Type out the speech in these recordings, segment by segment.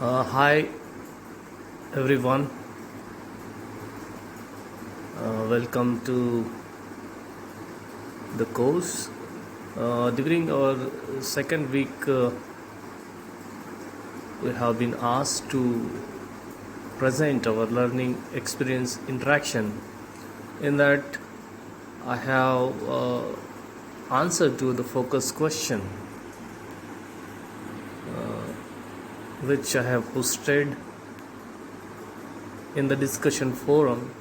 Hi everyone, welcome to the course. During our second week, we have been asked to present our learning experience interaction. In that, I have answered to the focus question, which I have posted in the discussion forum,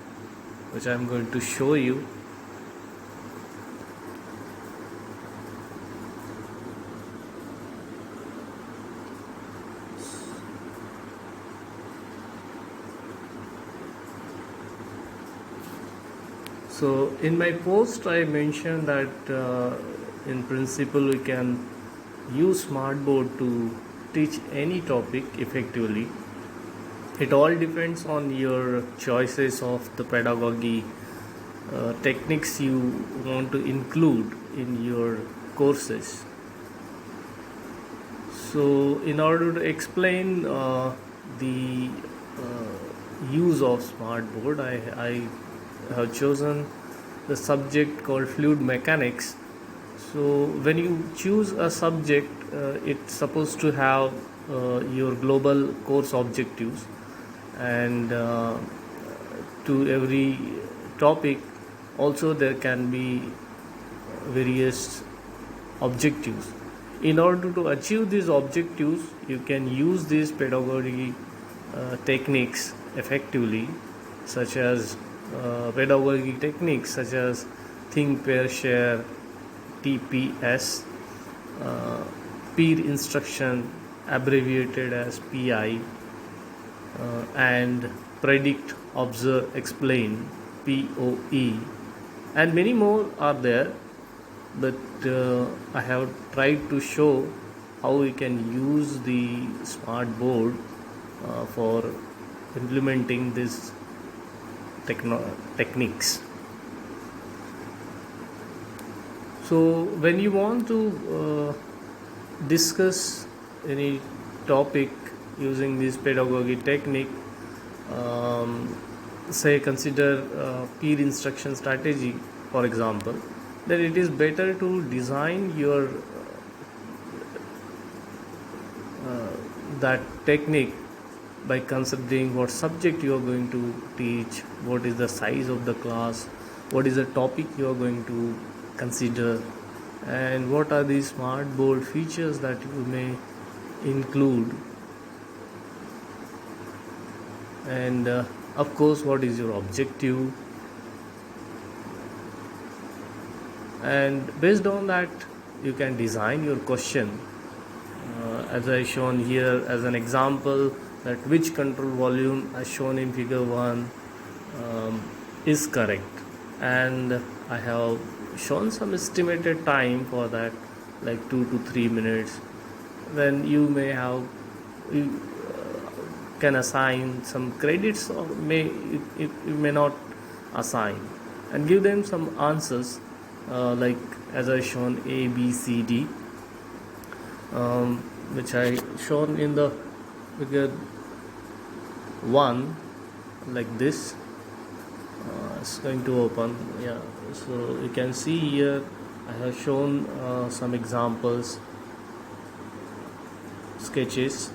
which I am going to show you. So in my post I mentioned that in principle we can use SmartBoard to teach any topic effectively. It all depends on your choices of the pedagogy techniques you want to include in your courses. So in order to explain the use of SmartBoard, I have chosen the subject called fluid mechanics. So when you choose a subject, it's supposed to have your global course objectives, and to every topic also there can be various objectives. In order to achieve these objectives, you can use these pedagogy techniques effectively, such as pedagogy techniques such as think, pair, share, TPS, peer instruction abbreviated as PI, and predict, observe, explain, POE, and many more are there, but I have tried to show how we can use the SmartBoard for implementing these techniques. So when you want to discuss any topic using this pedagogy technique, say consider peer instruction strategy for example, then it is better to design your that technique by considering what subject you are going to teach, what is the size of the class, what is the topic you are going to consider, and what are the SmartBoard features that you may include, and of course what is your objective, and based on that you can design your question, as I shown here as an example, that which control volume as shown in figure 1 is correct, and I have shown some estimated time for that, like 2 to 3 minutes. Then you may have can assign some credits, or you may not assign, and give them some answers, like as I shown A, B, C, D, which I shown in the figure 1, like this. It's going to open, so you can see here I have shown some examples, sketches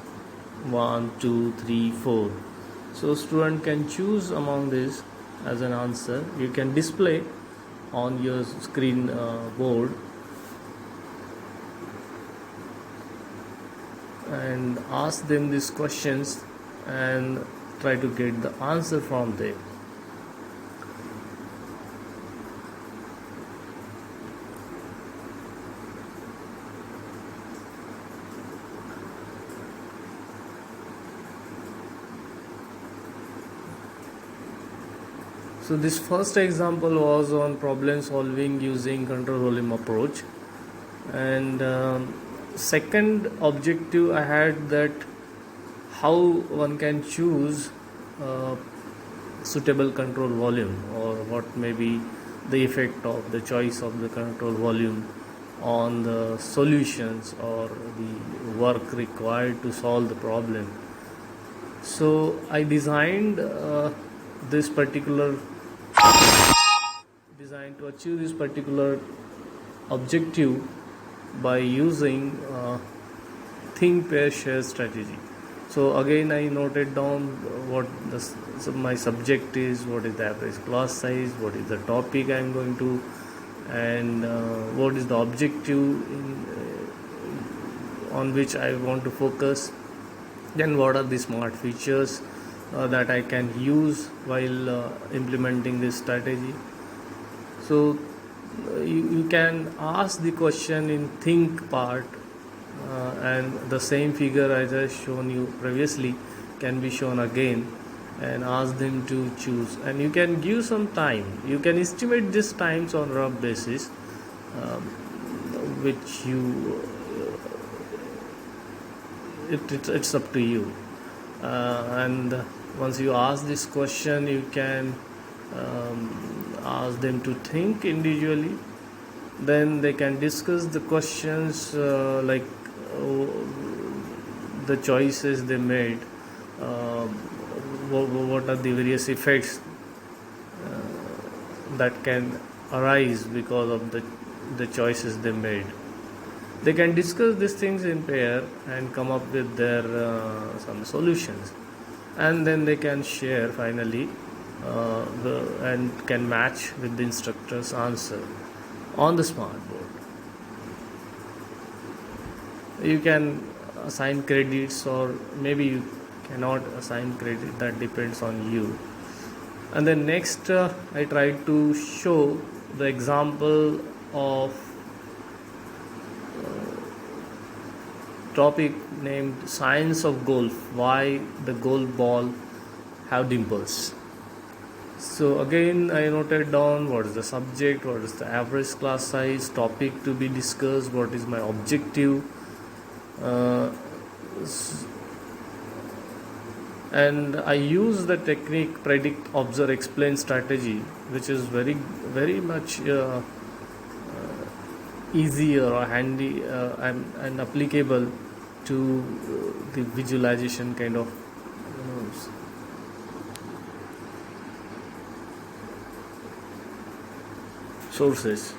1, 2, 3, 4. So student can choose among this as an answer. You can display on your screen board and ask them these questions and try to get the answer from them. So this first example was on problem solving using control volume approach, and second objective I had that how one can choose suitable control volume, or what may be the effect of the choice of the control volume on the solutions or the work required to solve the problem. So I designed this particular design to achieve this particular objective by using think, pair, share strategy. So again I noted down what my subject is, what is the average class size, what is the topic I am going to, and what is the objective on which I want to focus. Then what are the smart features that I can use while implementing this strategy. So you can ask the question in think part, and the same figure I just shown you previously can be shown again, and ask them to choose, and you can give some time. You can estimate these times on rough basis, which you it's up to you. And once you ask this question, you can ask them to think individually. Then they can discuss the questions, like the choices they made, what are the various effects that can arise because of the choices they made. They can discuss these things in pair and come up with their some solutions, and then they can share finally and can match with the instructor's answer on the SmartBoard. You can assign credits, or maybe you cannot assign credit, that depends on you. And then next I tried to show the example of topic named science of golf, why the golf ball have dimples. So again I noted down what is the subject, what is the average class size, topic to be discussed, what is my objective, and I use the technique predict, observe, explain strategy, which is very much easier or handy and applicable to the visualization kind of sources,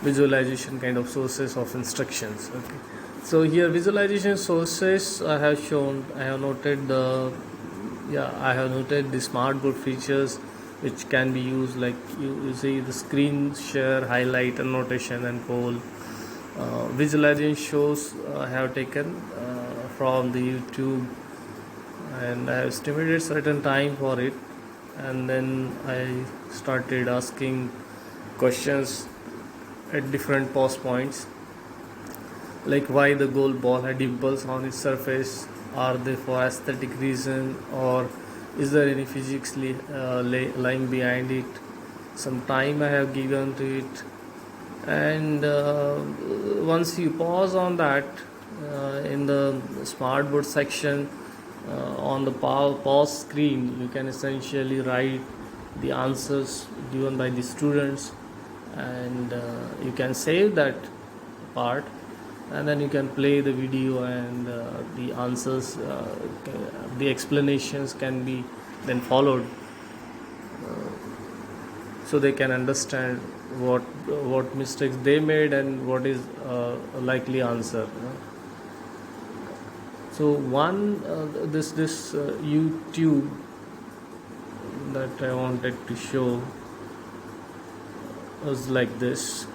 visualization kind of sources of instructions. Okay, so here visualization sources I have noted the SmartBoard features which can be used, like you see the screen share, highlight, annotation, and poll. Visualization shows I have taken from the YouTube, and I have estimated certain time for it, and then I started asking questions at different pause points, like why the golf ball had dimples on its surface, are they for aesthetic reason, or is there any physics lying behind it. Some time I have given to it, and once you pause on that, in the SmartBoard section, on the pause screen, you can essentially write the answers given by the students, and you can save that part, and then you can play the video, and the answers, the explanations can be then followed, so they can understand what mistakes they made and what is a likely answer. So this YouTube that I wanted to show was like this.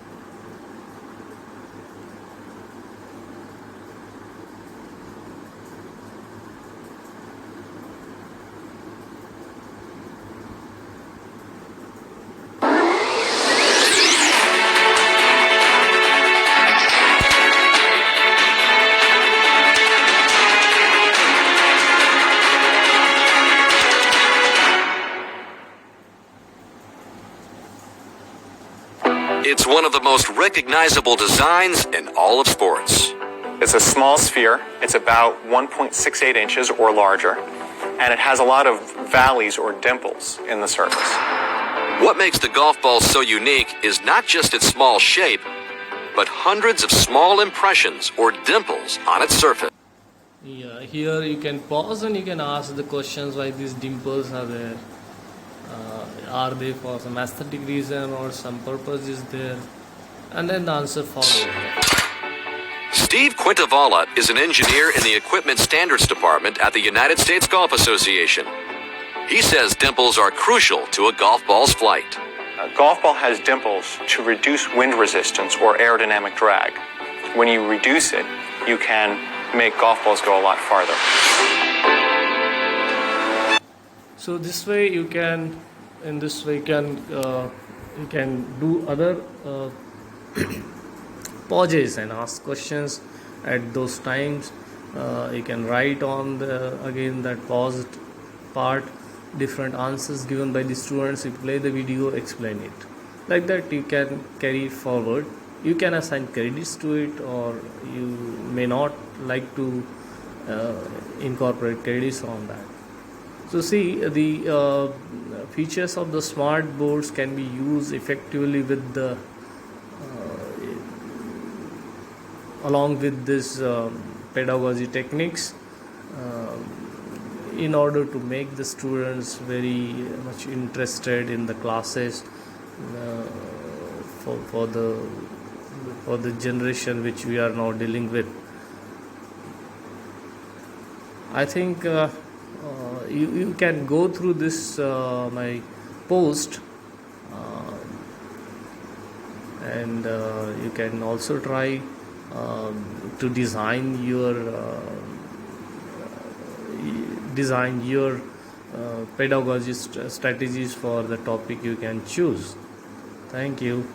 It's one of the most recognizable designs in all of sports. It's a small sphere. It's about 1.68 inches or larger, and it has a lot of valleys or dimples in the surface. What makes the golf ball so unique is not just its small shape, but hundreds of small impressions or dimples on its surface. Yeah, here you can pause and you can ask the questions why these dimples are there. Are they for some aesthetic reason or some purpose is there? And then the answer follows. Steve Quintavala is an engineer in the Equipment Standards Department at the United States Golf Association. He says dimples are crucial to a golf ball's flight. A golf ball has dimples to reduce wind resistance or aerodynamic drag. When you reduce it, you can make golf balls go a lot farther. So this way you can, in this way you can do other pauses and ask questions at those times. You can write on again that paused part different answers given by the students. You play the video, explain it like that. You can carry it forward. You can assign credits to it, or you may not like to incorporate credits on that. So see, the features of the smart boards can be used effectively with the along with this pedagogy techniques in order to make the students very much interested in the classes for the generation which we are now dealing with. I think you can go through this my post and you can also try to design your pedagogy strategies for the topic you can choose. Thank you.